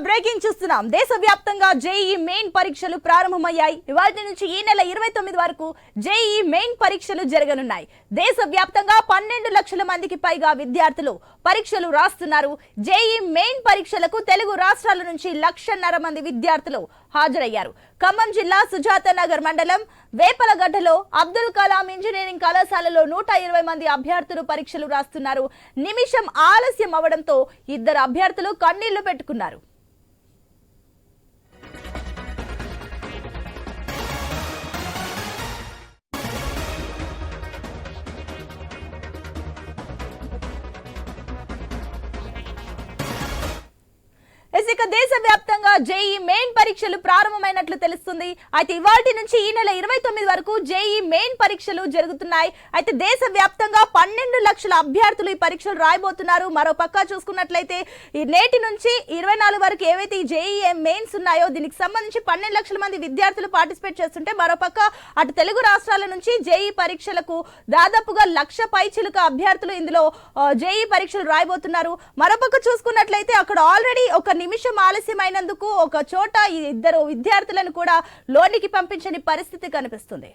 Breaking చూస్తున్నాం. దేశవ్యాప్తంగా JEE main పరీక్షలు ప్రారంభమయ్యాయి. ఇవాల్టి నుంచి ఈ నెల 29 వరకు జేఈ మెయిన్ పరీక్షలు జరగనున్నాయి. దేశవ్యాప్తంగా 12 లక్షల మందికి పైగా విద్యార్థులు పరీక్షలు రాస్తున్నారు. జేఈ మెయిన్ పరీక్షలకు తెలుగు రాష్ట్రాల నుంచి 1,50,000 మంది విద్యార్థులు హాజరయ్యారు. ఖమ్మం జిల్లా సుజాత నగర్ మండలం వేపలగడ్డలో అబ్దుల్ కలాం ఇంజనీరింగ్ కళాశాలలో 120 మంది అభ్యర్థులు పరీక్షలు రాస్తున్నారు. నిమిషం ఆలస్యం అవడంతో ఇద్దరు అభ్యర్థులు కన్నీళ్లు పెట్టుకున్నారు. దేశవ్యాప్తంగా జేఈ మెయిన్ పరీక్షలు ప్రారంభమైనట్లు తెలుస్తుంది. అయితే ఇవాల్టి నుంచి ఈ నెల 29 వరకు జేఈ మెయిన్ పరీక్షలు జరుగుతున్నాయి. అయితే దేశవ్యాప్తంగా 12 లక్షల అభ్యర్థులు ఈ పరీక్షలు రాయబోతున్నారు. మరో పక్క చూసుకున్నట్లయితే ఈ నేటి నుంచి 24 వరకు ఏవైతే ఈ జేఈ మెయిన్స్ ఉన్నాయో దీనికి సంబంధించి 12 లక్షల మంది విద్యార్థులు పార్టిసిపేట్ చేస్తుంటే మరో పక్క అటు తెలుగు రాష్ట్రాల నుంచి జేఈ పరీక్షలకు దాదాపుగా 1,00,000 పైచిలుక అభ్యర్థులు ఇందులో జేఈ పరీక్షలు రాయబోతున్నారు. మరోపక్క చూసుకున్నట్లయితే అక్కడ ఆల్రెడీ ఒక నిమిషం ఆలస్యమైనందుకు ఒక చోట ఈ ఇద్దరు విద్యార్థులను కూడా లోనికి పంపించని పరిస్థితి కనిపిస్తుంది.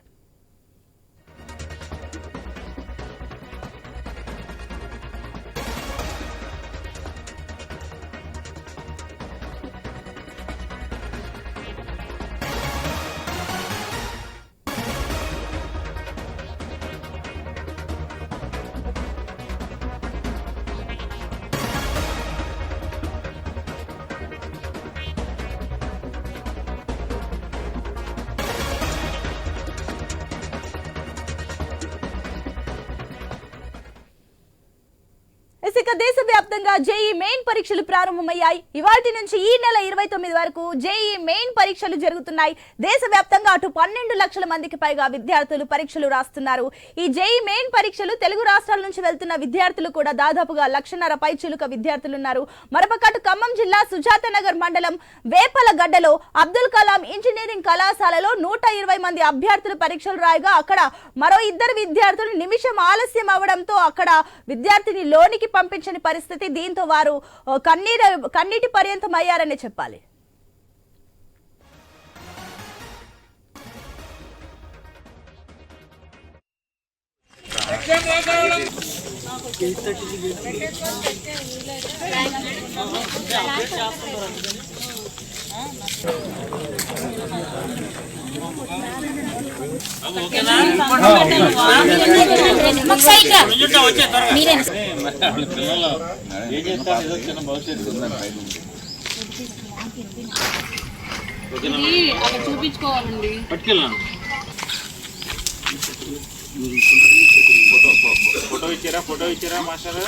దేశవ్యాప్తంగా జేఈ మెయిన్ పరీక్షలు ప్రారంభమయ్యాయి. ఇవాల్టి నుంచి ఈ నెల 29 వరకు జేఈ మెయిన్ పరీక్షలు జరుగుతున్నాయి. దేశవ్యాప్తంగా అటు 12 లక్షల మందికి పైగా విద్యార్థులు పరీక్షలు రాస్తున్నారు. ఈ జేఈ మెయిన్ పరీక్షలు తెలుగు రాష్ట్రాల నుంచి వెళ్తున్న విద్యార్థులు కూడా దాదాపుగా 1,50,000 పైచిలుక విద్యార్థులు ఉన్నారు. మరోపక్క అటు ఖమ్మం జిల్లా సుజాత నగర్ మండలం వేపలగడ్డలో అబ్దుల్ కలాం ఇంజనీరింగ్ కళాశాలలో 120 మంది అభ్యర్థులు పరీక్షలు రాయగా అక్కడ మరో ఇద్దరు విద్యార్థులు నిమిషం ఆలస్యం అవడంతో అక్కడ విద్యార్థిని లోనికి పంపించని పరిస్థితి. దీంతో వారు కన్నీటి పర్యంతం అయ్యారని చెప్పాలి. చూపించుకోవాలండి. ఫోటో ఇచ్చారా మాస్టర్?